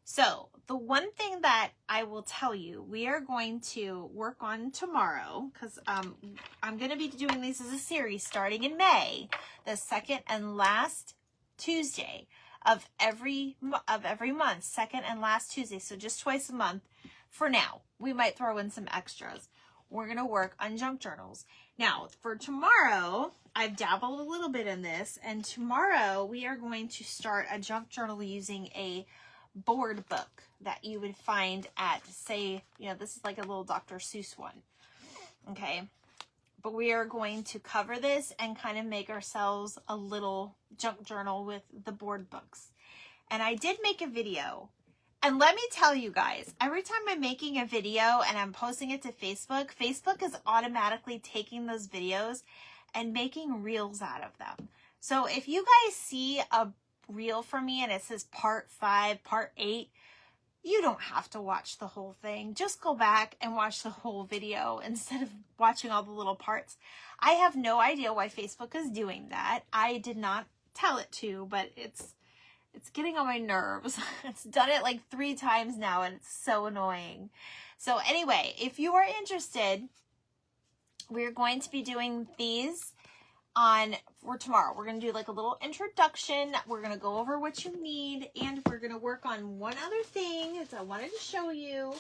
So the one thing that I will tell you, we are going to work on tomorrow, because I'm going to be doing these as a series starting in May, the second and last Tuesday of every month, second and last Tuesday. So just twice a month. For now, we might throw in some extras. We're going to work on junk journals. Now, for tomorrow, I've dabbled a little bit in this, and tomorrow we are going to start a junk journal using a board book that you would find at, say, this is like a little Dr. Seuss one. Okay. But we are going to cover this and kind of make ourselves a little junk journal with the board books. And I did make a video. And let me tell you guys, every time I'm making a video and I'm posting it to Facebook, Facebook is automatically taking those videos and making reels out of them. So if you guys see a reel from me and it says part 5, part 8, you don't have to watch the whole thing. Just go back and watch the whole video instead of watching all the little parts. I have no idea why Facebook is doing that. I did not tell it to, but it's getting on my nerves. It's done it like 3 times now, and it's so annoying. So anyway, if you are interested, we're going to be doing these for tomorrow. We're going to do like a little introduction. We're going to go over what you need, and we're going to work on one other thing that I wanted to show you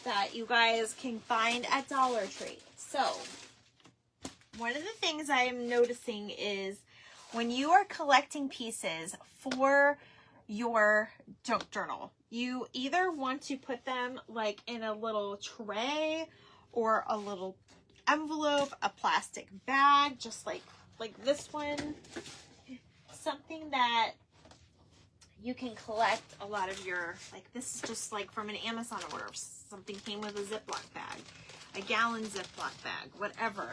that you guys can find at Dollar Tree. So one of the things I am noticing is when you are collecting pieces for your junk journal, you either want to put them like in a little tray or a little envelope, a plastic bag, just like this one, something that you can collect a lot of your, like this is just like from an Amazon order. Something came with a Ziploc bag, a gallon Ziploc bag, whatever.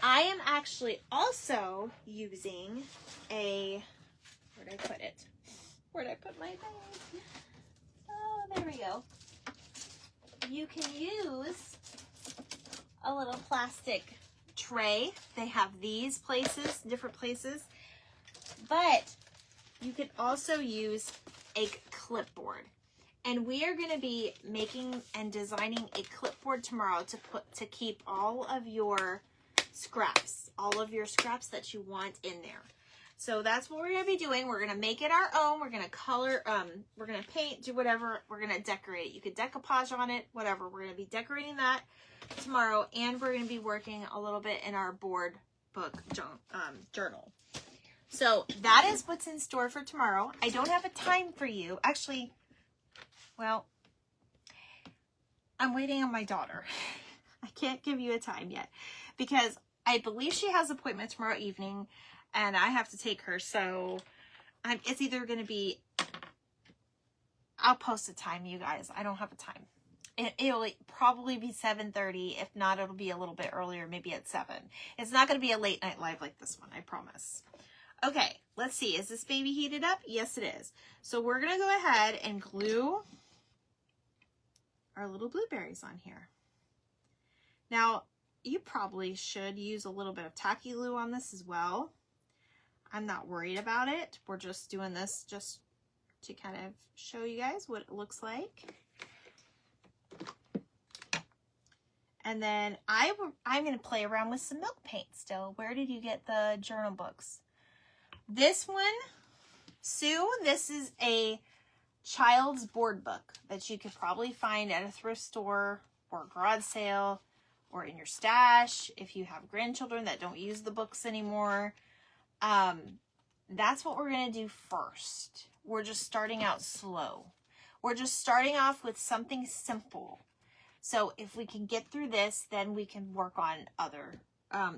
I am actually also using where'd I put it? Where'd I put my bag? Oh, there we go. You can use a little plastic tray. They have these places, different places, but you can also use a clipboard. And we are going to be making and designing a clipboard tomorrow to keep all of your scraps that you want in there. So that's what we're going to be doing. We're going to make it our own. We're going to color, we're going to paint, do whatever. We're going to decorate. You could decoupage on it, whatever. We're going to be decorating that tomorrow. And we're going to be working a little bit in our board book journal. So that is what's in store for tomorrow. I don't have a time for you. Actually, well, I'm waiting on my daughter. I can't give you a time yet because I believe she has an appointment tomorrow evening and I have to take her. So it's either going to be, I'll post a time, you guys. I don't have a time. It'll probably be 7:30. If not, it'll be a little bit earlier, maybe at 7. It's not going to be a late night live like this one, I promise. Okay, let's see. Is this baby heated up? Yes, it is. So we're going to go ahead and glue our little blueberries on here. Now, you probably should use a little bit of tacky glue on this as well. I'm not worried about it. We're just doing this just to kind of show you guys what it looks like. And then I'm going to play around with some milk paint still. Where did you get the journal books? This one, Sue, this is a child's board book that you could probably find at a thrift store or a garage sale or in your stash if you have grandchildren that don't use the books anymore. That's what we're going to do first. We're just starting out slow. We're just starting off with something simple. So if we can get through this, then we can work on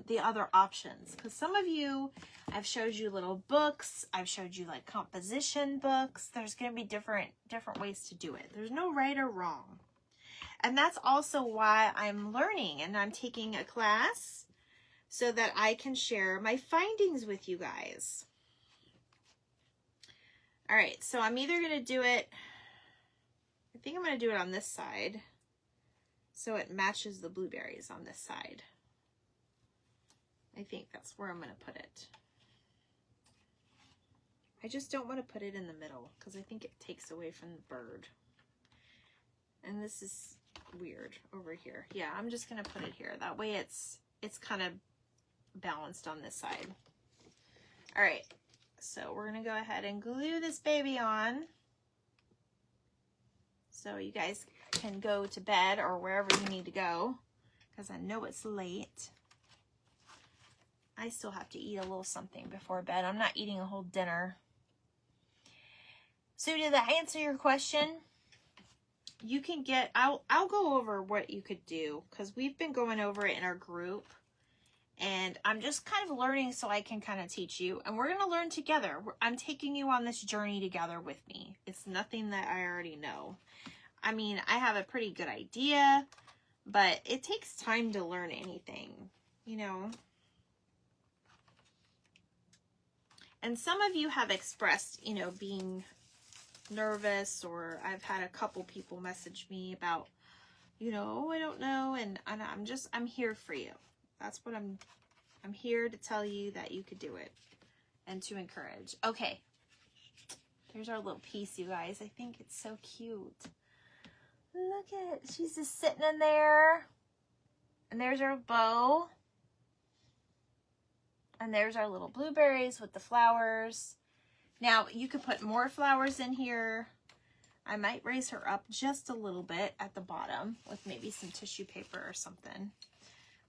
the other options. Because some of you, I've showed you little books. I've showed you like composition books. There's going to be different ways to do it. There's no right or wrong. And that's also why I'm learning and I'm taking a class so that I can share my findings with you guys. All right, so I'm either going to do it, I think I'm going to do it on this side so it matches the blueberries on this side. I think that's where I'm going to put it. I just don't want to put it in the middle because I think it takes away from the bird. And this is weird over here. Yeah, I'm just going to put it here. That way it's kind of balanced on this side. All right, so we're going to go ahead and glue this baby on so you guys can go to bed or wherever you need to go because I know it's late. I still have to eat a little something before bed. I'm not eating a whole dinner. So did that answer your question? You can get, I'll go over what you could do because we've been going over it in our group and I'm just kind of learning so I can kind of teach you and we're going to learn together. I'm taking you on this journey together with me. It's nothing that I already know. I mean, I have a pretty good idea, but it takes time to learn anything, you know. And some of you have expressed, you know, being nervous, or I've had a couple people message me about, you know, oh, I don't know, and I'm here for you. That's what I'm here to tell you that you could do it and to encourage. Okay, there's our little piece, you guys. I think it's so cute. Look at it. She's just sitting in there, and there's our bow. And there's our little blueberries with the flowers. Now, you could put more flowers in here. I might raise her up just a little bit at the bottom with maybe some tissue paper or something.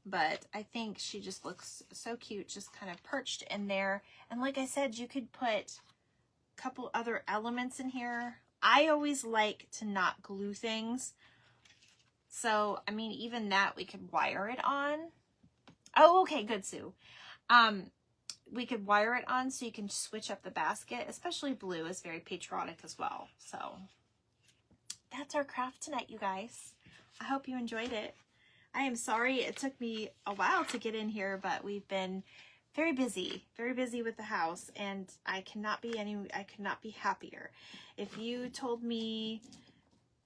But I think she just looks so cute, just kind of perched in there. And like I said, you could put a couple other elements in here. I always like to not glue things. So, I mean, even that we could wire it on. Oh, okay, good, Sue. We could wire it on so you can switch up the basket, especially blue is very patriotic as well. So that's our craft tonight, you guys. I hope you enjoyed it. I am sorry it took me a while to get in here, but we've been very busy with the house, and I could not be happier. If you told me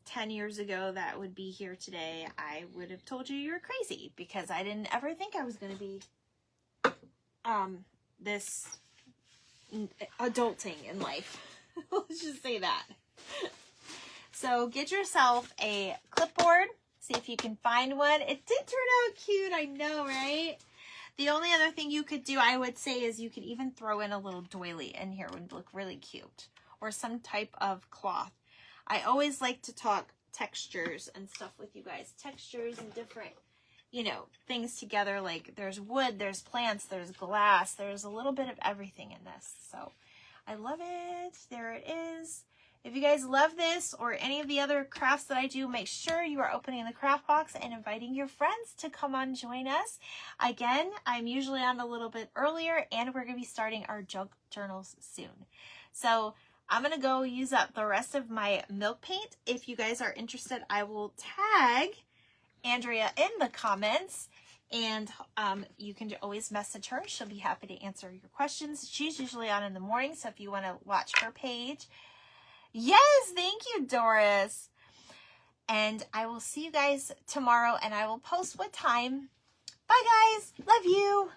10 years ago that would be here today, I would have told you you're crazy because I didn't ever think I was going to be this adulting in life. Let's just say that. So get yourself a clipboard. See if you can find one. It did turn out cute, I know, right? The only other thing you could do, I would say, is you could even throw in a little doily in here. It would look really cute. Or some type of cloth. I always like to talk textures and stuff with you guys. Textures and different, you know, things together. Like there's wood, there's plants, there's glass. There's a little bit of everything in this. So I love it. There it is. If you guys love this or any of the other crafts that I do, make sure you are opening the craft box and inviting your friends to come on join us. Again, I'm usually on a little bit earlier, and we're going to be starting our junk journals soon. So I'm going to go use up the rest of my milk paint. If you guys are interested, I will tag Andrea in the comments, and you can always message her. She'll be happy to answer your questions. She's usually on in the morning, so if you want to watch her page. Yes, thank you, Doris. And I will see you guys tomorrow, and I will post what time. Bye, guys. Love you.